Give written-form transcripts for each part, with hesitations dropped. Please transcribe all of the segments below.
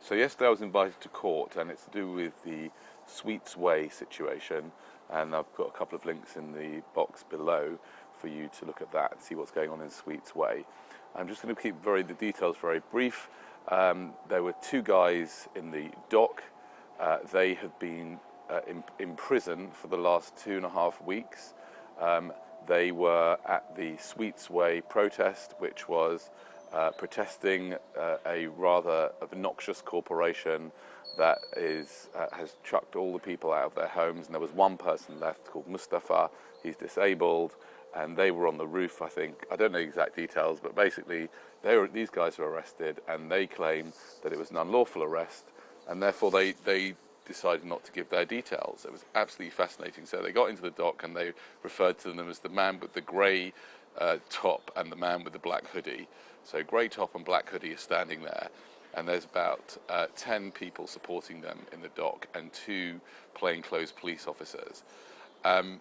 So yesterday I was invited to court, and it's to do with the Sweets Way situation, and I've got a couple of links in the box below for you to look at that and see what's going on in Sweets Way. I'm just going to keep the details very brief. There were two guys in the dock. They have been in prison for the last 2.5 weeks. They were at the Sweets Way protest, which was protesting a rather obnoxious corporation that has chucked all the people out of their homes, and there was one person left called Mustafa. He's disabled, and they were on the roof, I think. I don't know the exact details, but basically these guys were arrested, and they claim that it was an unlawful arrest, and therefore they decided not to give their details. It was absolutely fascinating. So they got into the dock, and they referred to them as the man with the grey top and the man with the black hoodie. So grey top and black hoodie are standing there, and there's about 10 people supporting them in the dock and 2 plainclothes police officers. And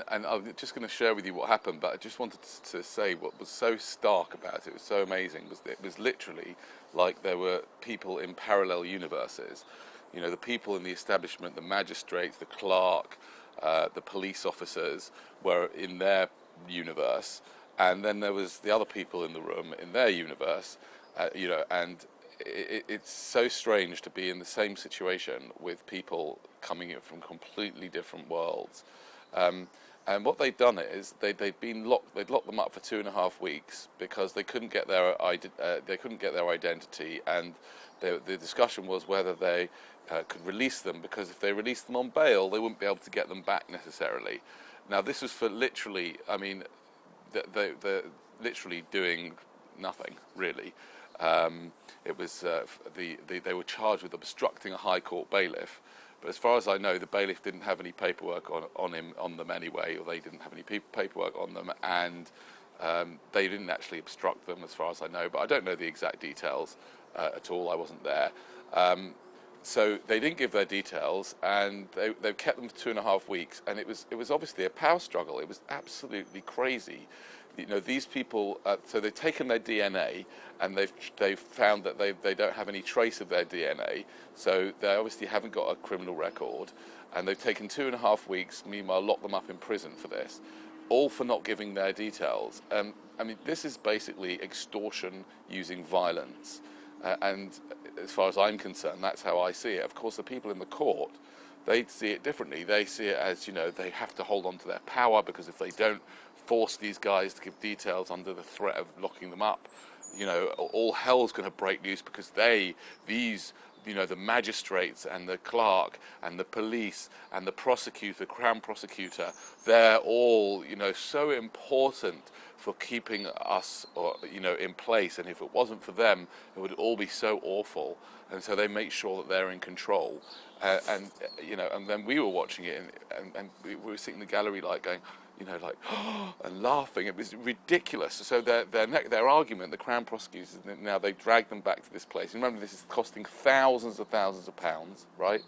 I'm just going to share with you what happened, but I just wanted to say what was so stark about it, was so amazing, was that it was literally like there were people in parallel universes. You know, the people in the establishment, the magistrates, the clerk, the police officers were in their universe, and then there was the other people in the room in their universe, and it's so strange to be in the same situation with people coming in from completely different worlds. And what they'd done is they'd locked them up for 2.5 weeks because they couldn't get their identity, and the discussion was whether they could release them, because if they released them on bail, they wouldn't be able to get them back necessarily. Now this was for literally, they're literally doing nothing really. It was they were charged with obstructing a High Court bailiff. But as far as I know, the bailiff didn't have any paperwork on them anyway, or they didn't have any paperwork on them, and they didn't actually obstruct them, as far as I know. But I don't know the exact details at all. I wasn't there. So they didn't give their details, and they kept them for 2.5 weeks, and it was obviously a power struggle. It was absolutely crazy. You know, these people. So they've taken their DNA, and they've found that they don't have any trace of their DNA. So they obviously haven't got a criminal record, and they've taken 2.5 weeks. Meanwhile, locked them up in prison for this, all for not giving their details. This is basically extortion using violence. And as far as I'm concerned, that's how I see it. Of course, the people in the court, they see it differently. They see it as, they have to hold on to their power, because if they don't force these guys to give details under the threat of locking them up, all hell's going to break loose, because the magistrates and the clerk and the police and the prosecutor, crown prosecutor, they're all, so important for keeping us, in place. And if it wasn't for them, it would all be so awful. And so they make sure that they're in control. And then we were watching it, and we were sitting in the gallery, going, and laughing. It was ridiculous. So their argument, the Crown prosecutors, now they dragged them back to this place. And remember, this is costing thousands of pounds, right?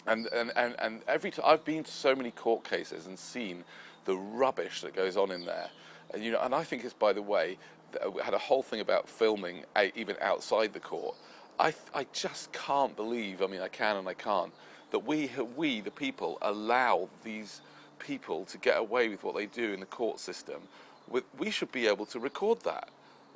And every time I've been to so many court cases and seen the rubbish that goes on in there, and I think it's, by the way, we had a whole thing about filming even outside the court. I just can't believe. I can and I can't, that we the people allow these people to get away with what they do in the court system. We should be able to record that.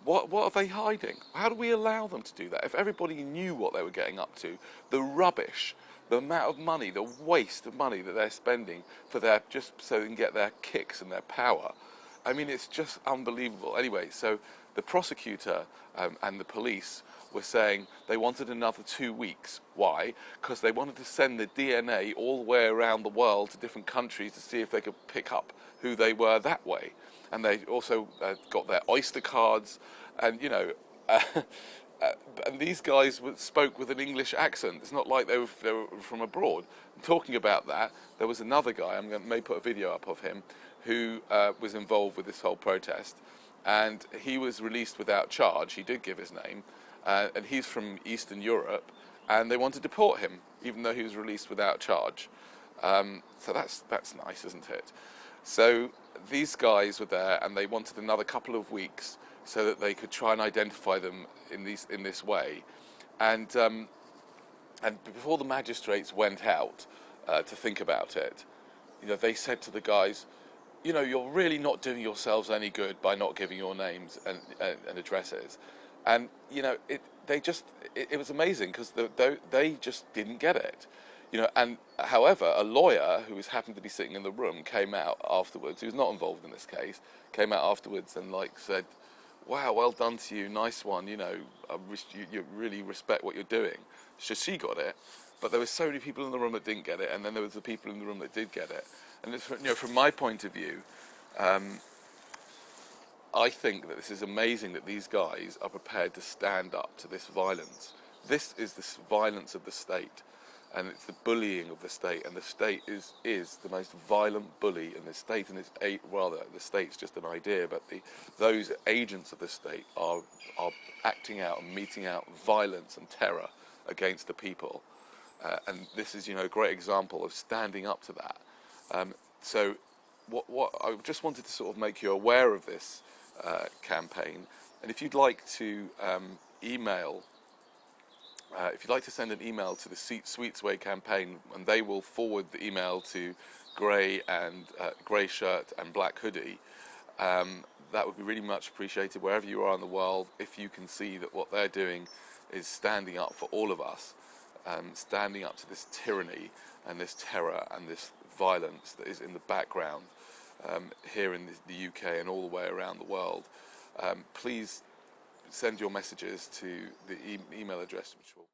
What are they hiding? How do we allow them to do that? If everybody knew what they were getting up to, the rubbish, the amount of money, the waste of money that they're spending for just so they can get their kicks and their power. It's just unbelievable. Anyway, so the prosecutor and the police were saying they wanted another 2 weeks. Why? Because they wanted to send the DNA all the way around the world to different countries to see if they could pick up who they were that way. And they also got their Oyster cards, and and these guys spoke with an English accent. It's not like they were from abroad. And talking about that, there was another guy, may put a video up of him, who was involved with this whole protest, and he was released without charge. He did give his name, and he's from Eastern Europe, and they wanted to deport him, even though he was released without charge. So that's nice, isn't it? So these guys were there, and they wanted another couple of weeks so that they could try and identify them in this way. And before the magistrates went out to think about it, they said to the guys, you're really not doing yourselves any good by not giving your names and addresses. And it was amazing because they just didn't get it. And however, a lawyer who happened to be sitting in the room came out afterwards, who was not involved in this case, came out afterwards and said, "Wow, well done to you, nice one. You really respect what you're doing." So she got it, but there were so many people in the room that didn't get it, and then there was the people in the room that did get it. And it's, from my point of view, I think that this is amazing that these guys are prepared to stand up to this violence. This is the violence of the state, and it's the bullying of the state, and the state is the most violent bully in the state, and the state's just an idea, but those agents of the state are acting out and meting out violence and terror against the people, and this is a great example of standing up to that. So what I just wanted to sort of make you aware of this campaign, and if you'd like to if you'd like to send an email to the Sweets Way campaign, and they will forward the email to grey shirt and black hoodie, that would be really much appreciated wherever you are in the world. If you can see that what they're doing is standing up for all of us, standing up to this tyranny and this terror and this violence that is in the background here in the UK and all the way around the world, please send your messages to the email address, which will